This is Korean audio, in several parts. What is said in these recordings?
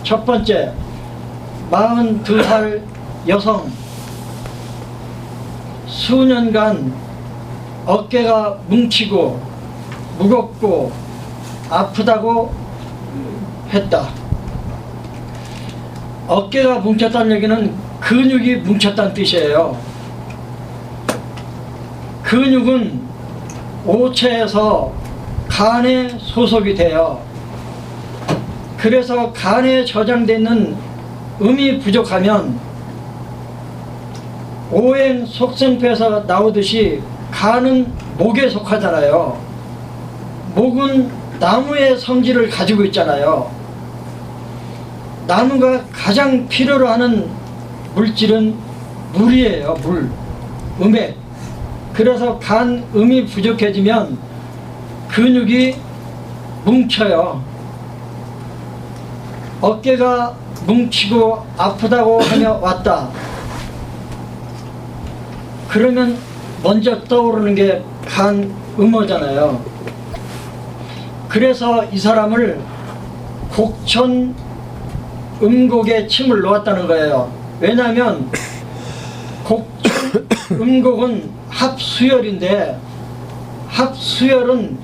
첫 번째, 42살 여성, 수년간 어깨가 뭉치고 무겁고 아프다고 했다. 어깨가 뭉쳤다는 얘기는 근육이 뭉쳤다는 뜻이에요. 근육은 오체에서 간에 소속이 돼요. 그래서 간에 저장되어 있는 음이 부족하면 오행 속성표에서 나오듯이 간은 목에 속하잖아요. 목은 나무의 성질을 가지고 있잖아요. 나무가 가장 필요로 하는 물질은 물이에요. 물, 음액. 그래서 간 음이 부족해지면 근육이 뭉쳐요. 어깨가 뭉치고 아프다고 하며 왔다. 그러면 먼저 떠오르는 게 간 음어잖아요. 그래서 이 사람을 곡천 음곡에 침을 놓았다는 거예요. 왜냐하면 곡천 음곡은 합수열인데, 합수열은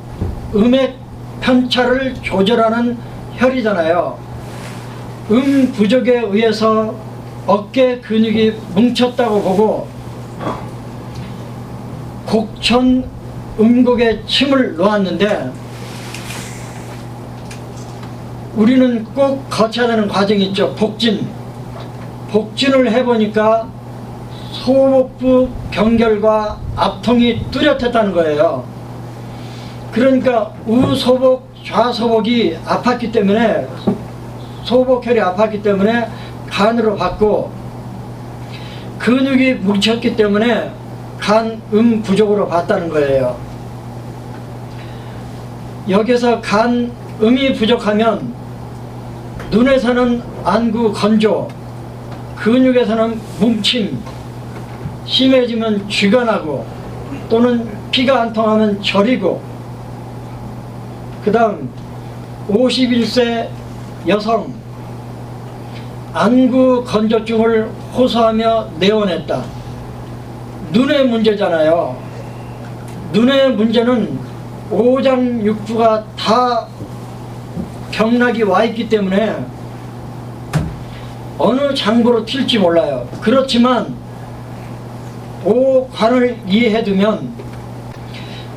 음액 편차를 조절하는 혈이잖아요. 음 부족에 의해서 어깨 근육이 뭉쳤다고 보고 곡천 음곡에 침을 놓았는데, 우리는 꼭 거쳐야 되는 과정이 있죠. 복진. 복진을 해보니까 소복부 경결과 앞통이 뚜렷했다는 거예요. 그러니까 우소복, 좌소복이 아팠기 때문에, 소복혈이 아팠기 때문에 간으로 받고, 근육이 뭉쳤기 때문에 간 음 부족으로 봤다는 거예요. 여기서 간 음이 부족하면 눈에서는 안구 건조, 근육에서는 뭉침, 심해지면 쥐가 나고, 또는 피가 안 통하면 저리고, 그 다음 51세 여성, 안구 건조증을 호소하며 내원했다. 눈의 문제잖아요. 눈의 문제는 오장육부가 다 경락이 와 있기 때문에 어느 장부로 튈지 몰라요. 그렇지만 오관을 이해해두면,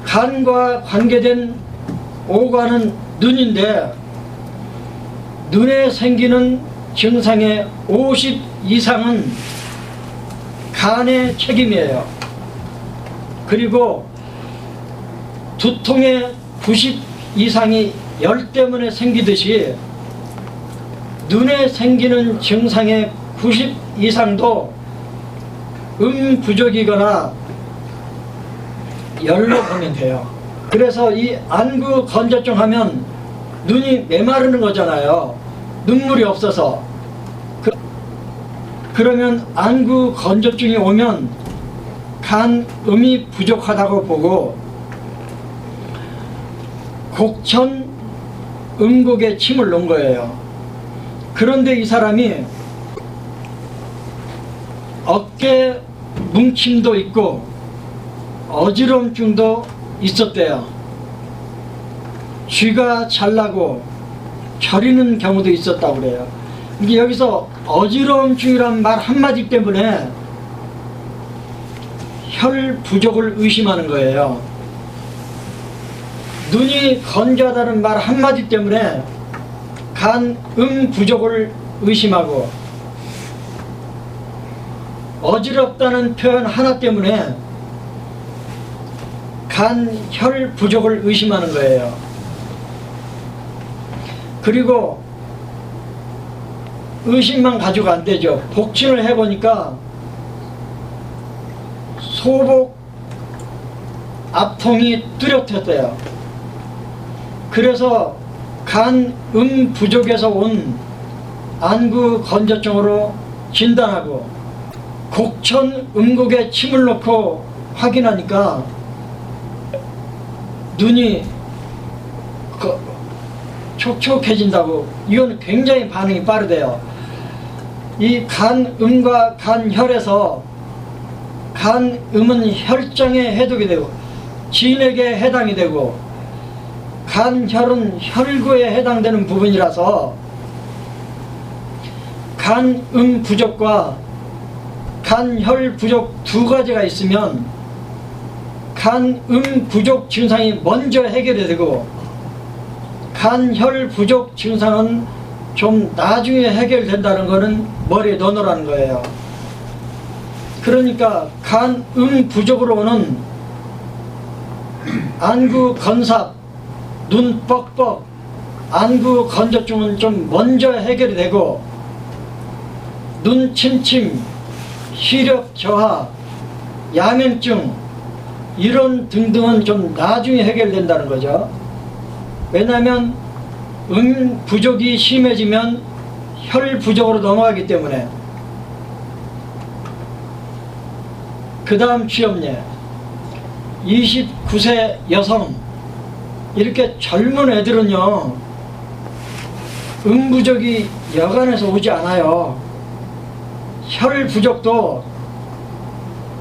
간과 관계된 오관은 눈인데, 눈에 생기는 증상의 50 이상은 간의 책임이에요. 그리고 두통의 90 이상이 열 때문에 생기듯이 눈에 생기는 증상의 90 이상도 음 부족이거나 열로 보면 돼요. 그래서 이 안구 건조증 하면 눈이 메마르는 거잖아요. 눈물이 없어서. 그러면 안구 건조증이 오면 간 음이 부족하다고 보고 곡천 음곡에 침을 놓은 거예요. 그런데 이 사람이 어깨 뭉침도 있고 어지럼증도 있었대요. 쥐가 잘 나고 저리는 경우도 있었다고 그래요. 이게 여기서 어지럼증이란 말 한마디 때문에 혈 부족을 의심하는 거예요. 눈이 건조하다는 말 한마디 때문에 간 부족을 의심하고, 어지럽다는 표현 하나 때문에 간 혈 부족을 의심하는 거예요. 그리고 의심만 가지고 안 되죠. 복진을 해보니까 소복 앞통이 뚜렷했대요. 그래서 간 부족에서 온 안구 건조증으로 진단하고, 곡천 음곡에 침을 넣고 확인하니까 눈이 촉촉해진다고. 이건 굉장히 반응이 빠르대요. 이 간음과 간혈에서 간음은 혈장에 해독이 되고 진액에 해당이 되고 간혈은 혈구에 해당되는 부분이라서 간음 부족과 간혈 부족 두 가지가 있으면 간음 부족 증상이 먼저 해결이 되고 간혈 부족 증상은 좀 나중에 해결된다는 것은 머리에 넣어놓으라는 거예요. 그러니까 간음 부족으로 오는 안구 건삽, 눈 뻑뻑, 안구 건조증은 좀 먼저 해결이 되고 눈 침침, 시력 저하, 야맹증 이런 등등은 좀 나중에 해결된다는 거죠. 왜냐하면 부족이 심해지면 혈 부족으로 넘어가기 때문에. 그 다음 취업예 29세 여성. 이렇게 젊은 애들은요 부족이 여간에서 오지 않아요. 혈 부족도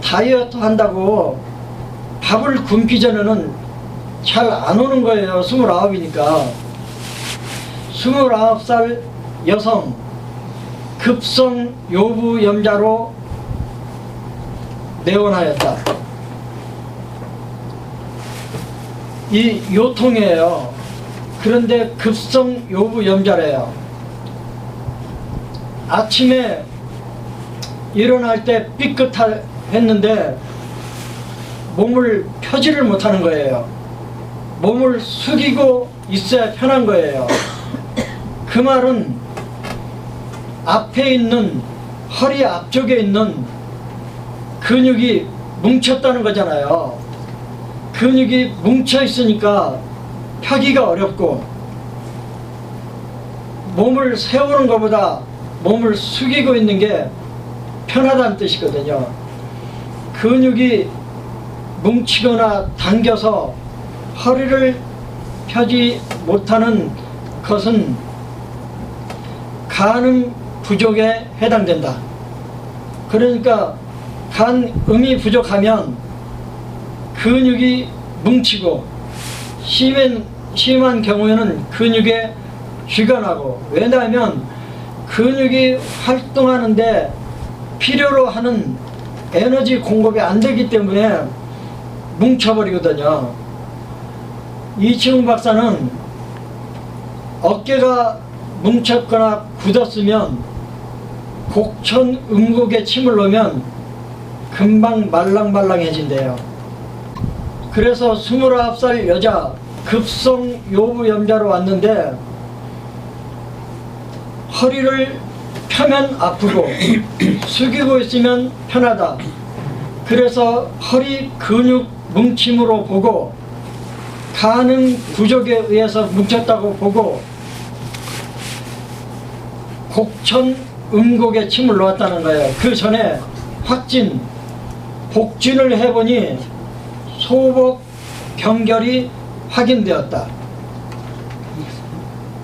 다이어트 한다고 밥을 굶기 전에는 잘 안 오는 거예요. 29이니까. 29살 여성 급성 요부염자로 내원하였다. 이 요통이에요. 그런데 급성 요부염자래요. 아침에 일어날 때 삐끗했는데 몸을 펴지를 못하는 거예요. 몸을 숙이고 있어야 편한 거예요. 그 말은 앞에 있는 허리 앞쪽에 있는 근육이 뭉쳤다는 거잖아요. 근육이 뭉쳐 있으니까 펴기가 어렵고 몸을 세우는 것보다 몸을 숙이고 있는 게 편하다는 뜻이거든요. 근육이 뭉치거나 당겨서 허리를 펴지 못하는 것은 간음 부족에 해당된다. 그러니까 간음이 부족하면 근육이 뭉치고 심한 경우에는 근육에 쥐가 나고. 왜냐하면 근육이 활동하는데 필요로 하는 에너지 공급이 안 되기 때문에 뭉쳐버리거든요. 이치웅 박사는 어깨가 뭉쳤거나 굳었으면 곡천 음곡에 침을 넣으면 금방 말랑말랑해진대요. 그래서 29살 여자 급성 요부염자로 왔는데 허리를 펴면 아프고 숙이고 있으면 편하다. 그래서 허리 근육 뭉침으로 보고 간음 부족에 의해서 뭉쳤다고 보고 곡천 음곡에 침을 놓았다는 거예요. 그 전에 복진을 해보니 소복 경결이 확인되었다.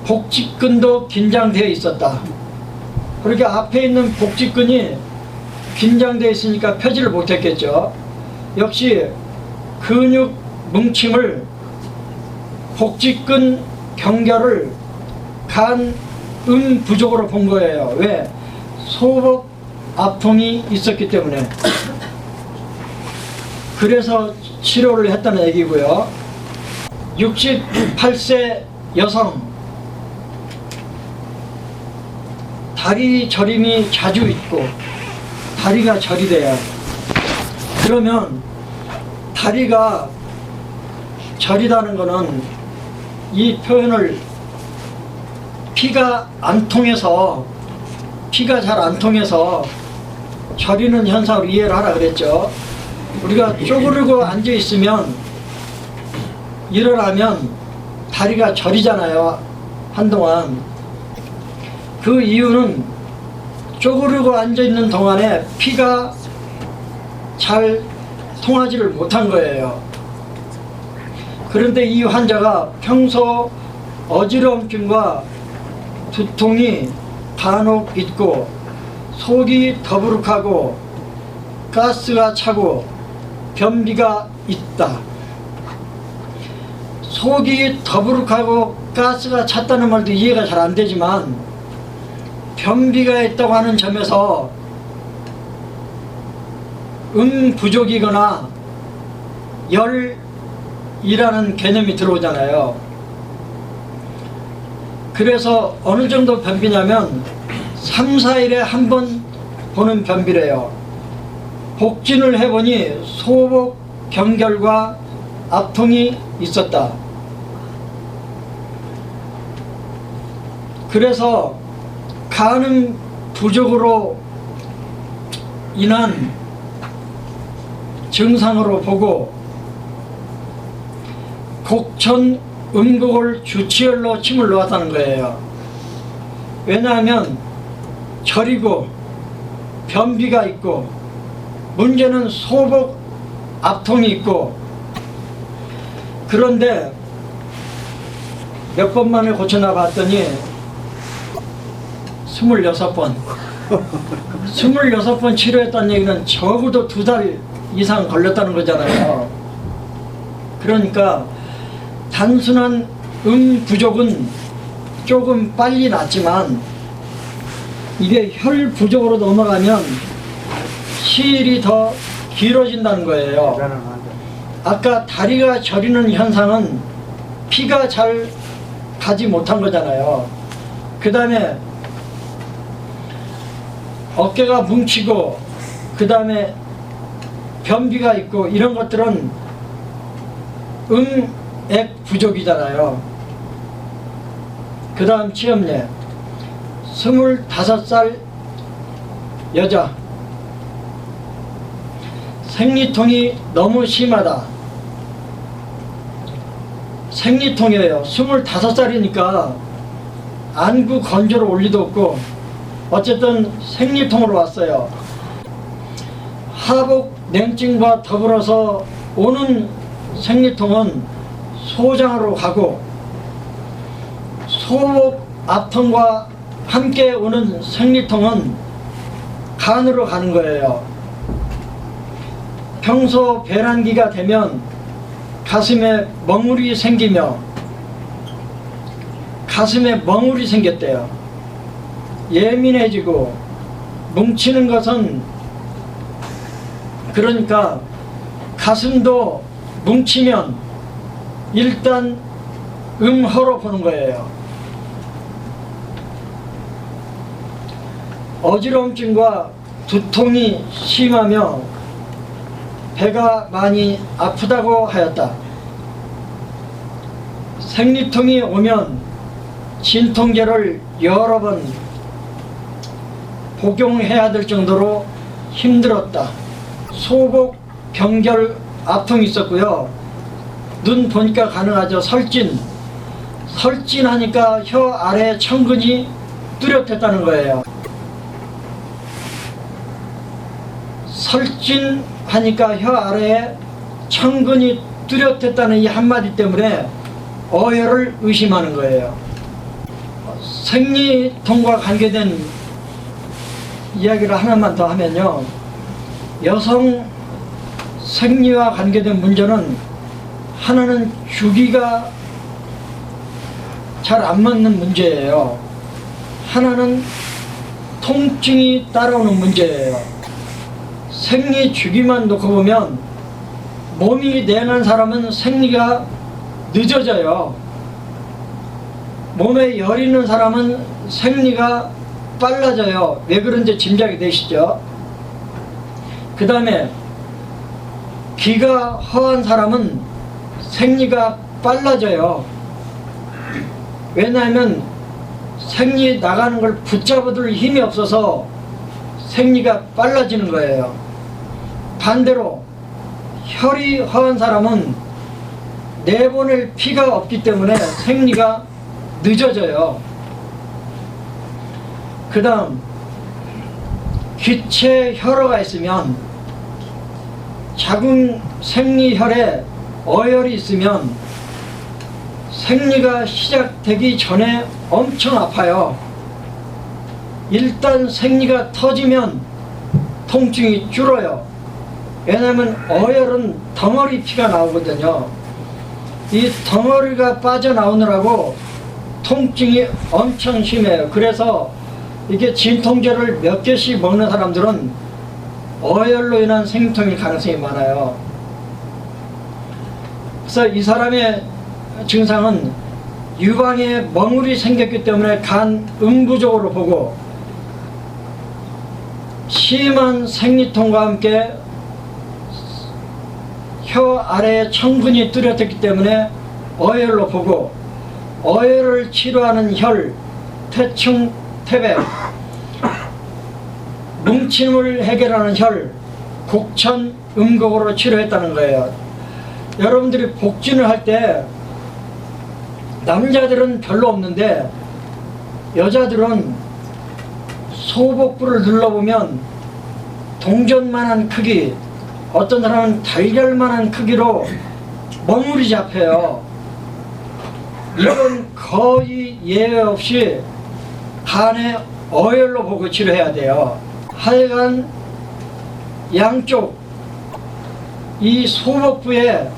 복직근도 긴장되어 있었다. 그렇게 앞에 있는 복직근이 긴장되어 있으니까 펴지를 못했겠죠. 역시 근육 뭉침을 복직근 경결을 간음 부족으로 본 거예요. 왜? 소복 아픔이 있었기 때문에. 그래서 치료를 했다는 얘기고요. 68세 여성 다리 저림이 자주 있고 다리가 저리 돼요. 그러면 다리가 저리다는 거는 이 표현을 피가 잘 안 통해서 저리는 현상으로 이해를 하라 그랬죠. 우리가 쪼그리고 앉아 있으면 일어나면 다리가 저리잖아요. 한동안. 그 이유는 쪼그리고 앉아 있는 동안에 피가 잘 통하지를 못한 거예요. 그런데 이 환자가 평소 어지러움증과 두통이 간혹 있고 속이 더부룩하고 가스가 차고 변비가 있다. 속이 더부룩하고 가스가 찼다는 말도 이해가 잘 안 되지만 변비가 있다고 하는 점에서 부족이거나 열이라는 개념이 들어오잖아요. 그래서 어느 정도 변비냐면 3, 4일에 한 번 보는 변비래요. 복진을 해보니 소복 경결과 압통이 있었다. 그래서 간음 부족으로 인한 증상으로 보고 곡천 음곡을 주치혈로 침을 놓았다는 거예요. 왜냐하면 저리고 변비가 있고 문제는 소복 압통이 있고, 그런데 몇 번 만에 고쳐나 봤더니 26번 26번 치료했다는 얘기는 적어도 2달 이상 걸렸다는 거잖아요. 그러니까 단순한 부족은 조금 빨리 낫지만 이게 혈 부족으로 넘어가면 시일이 더 길어진다는 거예요. 아까 다리가 저리는 현상은 피가 잘 가지 못한 거잖아요. 그 다음에 어깨가 뭉치고 그 다음에 변비가 있고 이런 것들은 액 부족이잖아요. 그 다음 치염내 25살 여자, 생리통이 너무 심하다. 생리통이에요. 25살이니까 안구 건조를 올 리도 없고 어쨌든 생리통으로 왔어요. 하복 냉증과 더불어서 오는 생리통은 소장으로 가고 소복 압통과 함께 오는 생리통은 간으로 가는 거예요. 평소 배란기가 되면 가슴에 멍울이 생기며 가슴에 멍울이 생겼대요. 예민해지고 뭉치는 것은 그러니까 가슴도 뭉치면 일단 허로 보는 거예요. 어지러움증과 두통이 심하며 배가 많이 아프다고 하였다. 생리통이 오면 진통제를 여러 번 복용해야 될 정도로 힘들었다. 소복 병결 압통이 있었고요. 눈 보니까 가능하죠. 설진하니까 혀 아래 청근이 뚜렷했다는 거예요. 설진하니까 혀 아래에 청근이 뚜렷했다는 이 한마디 때문에 어혈을 의심하는 거예요. 생리통과 관계된 이야기를 하나만 더 하면요, 여성 생리와 관계된 문제는 하나는 주기가 잘 안 맞는 문제예요. 하나는 통증이 따라오는 문제예요. 생리 주기만 놓고 보면 몸이 냉한 사람은 생리가 늦어져요. 몸에 열 있는 사람은 생리가 빨라져요. 왜 그런지 짐작이 되시죠? 그 다음에 기가 허한 사람은 생리가 빨라져요. 왜냐하면 생리 나가는 걸 붙잡아둘 힘이 없어서 생리가 빨라지는 거예요. 반대로 혈이 허한 사람은 내보낼 피가 없기 때문에 생리가 늦어져요. 그 다음 기체 혈어가 있으면 작은 생리혈에 어혈이 있으면 생리가 시작되기 전에 엄청 아파요. 일단 생리가 터지면 통증이 줄어요. 왜냐하면 어혈은 덩어리 피가 나오거든요. 이 덩어리가 빠져나오느라고 통증이 엄청 심해요. 그래서 이게 진통제를 몇 개씩 먹는 사람들은 어혈로 인한 생리통일 가능성이 많아요. 그래서 이 사람의 증상은 유방에 멍울이 생겼기 때문에 간 음부적으로 보고, 심한 생리통과 함께 혀 아래에 청근이 뚜렷했기 때문에 어혈로 보고, 어혈을 치료하는 혈, 태충, 태백, 뭉침을 해결하는 혈, 곡천, 음곡으로 치료했다는 거예요. 여러분들이 복진을 할 때 남자들은 별로 없는데 여자들은 소복부를 눌러보면 동전만한 크기, 어떤 사람은 달걀만한 크기로 멍울이 잡혀요. 이건 거의 예외 없이 간의 어혈로 보고 치료해야 돼요. 하여간 양쪽 이 소복부에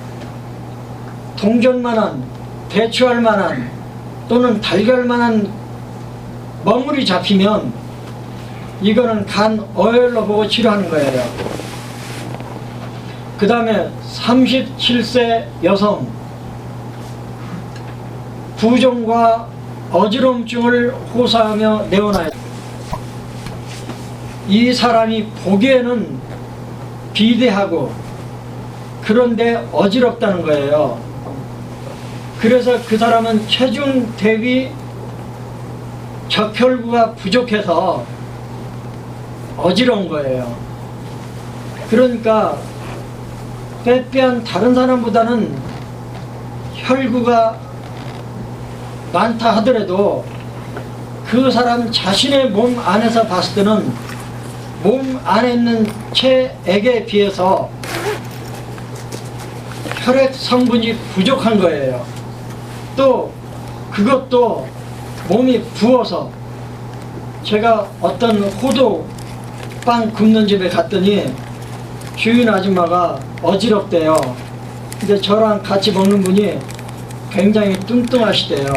동전만한, 대추알만한 또는 달걀만한 멍울이 잡히면 이거는 간 어혈로 보고 치료하는 거예요. 그 다음에 37세 여성, 부종과 어지럼증을 호소하며 내원하였다. 이 사람이 보기에는 비대하고 그런데 어지럽다는 거예요. 그래서 그 사람은 체중 대비 적혈구가 부족해서 어지러운 거예요. 그러니까 빼빼한 다른 사람보다는 혈구가 많다 하더라도 그 사람 자신의 몸 안에서 봤을 때는 몸 안에 있는 체액에 비해서 혈액 성분이 부족한 거예요. 또 그것도 몸이 부어서, 제가 어떤 호두 빵 굽는 집에 갔더니 주인 아줌마가 어지럽대요. 근데 저랑 같이 먹는 분이 굉장히 뚱뚱하시대요.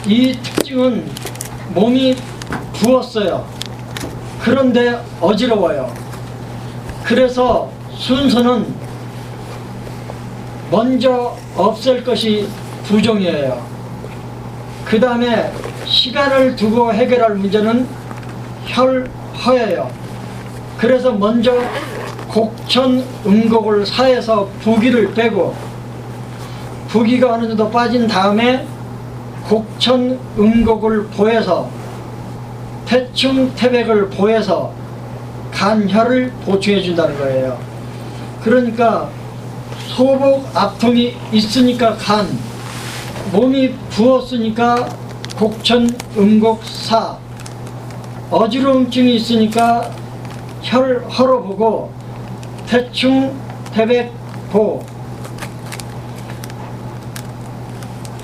이 특징은 몸이 부었어요. 그런데 어지러워요. 그래서 순서는 먼저 없앨 것이 부종이에요. 그 다음에 시간을 두고 해결할 문제는 혈허예요. 그래서 먼저 곡천, 음곡을 사해서 부기를 빼고, 부기가 어느 정도 빠진 다음에 곡천, 음곡을 보해서 태충, 태백을 보해서 간혈을 보충해 준다는 거예요. 그러니까 소복 압통이 있으니까 간, 몸이 부었으니까 곡천, 음곡, 사, 어지러움증이 있으니까 혈허로 보고 태충, 태백, 보.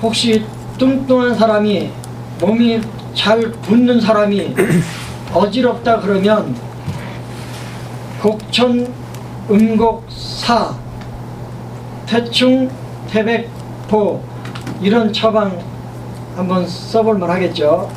혹시 뚱뚱한 사람이, 몸이 잘 붓는 사람이 어지럽다 그러면 곡천, 음곡, 사, 태충, 태백, 보, 이런 처방 한번 써볼 만 하겠죠.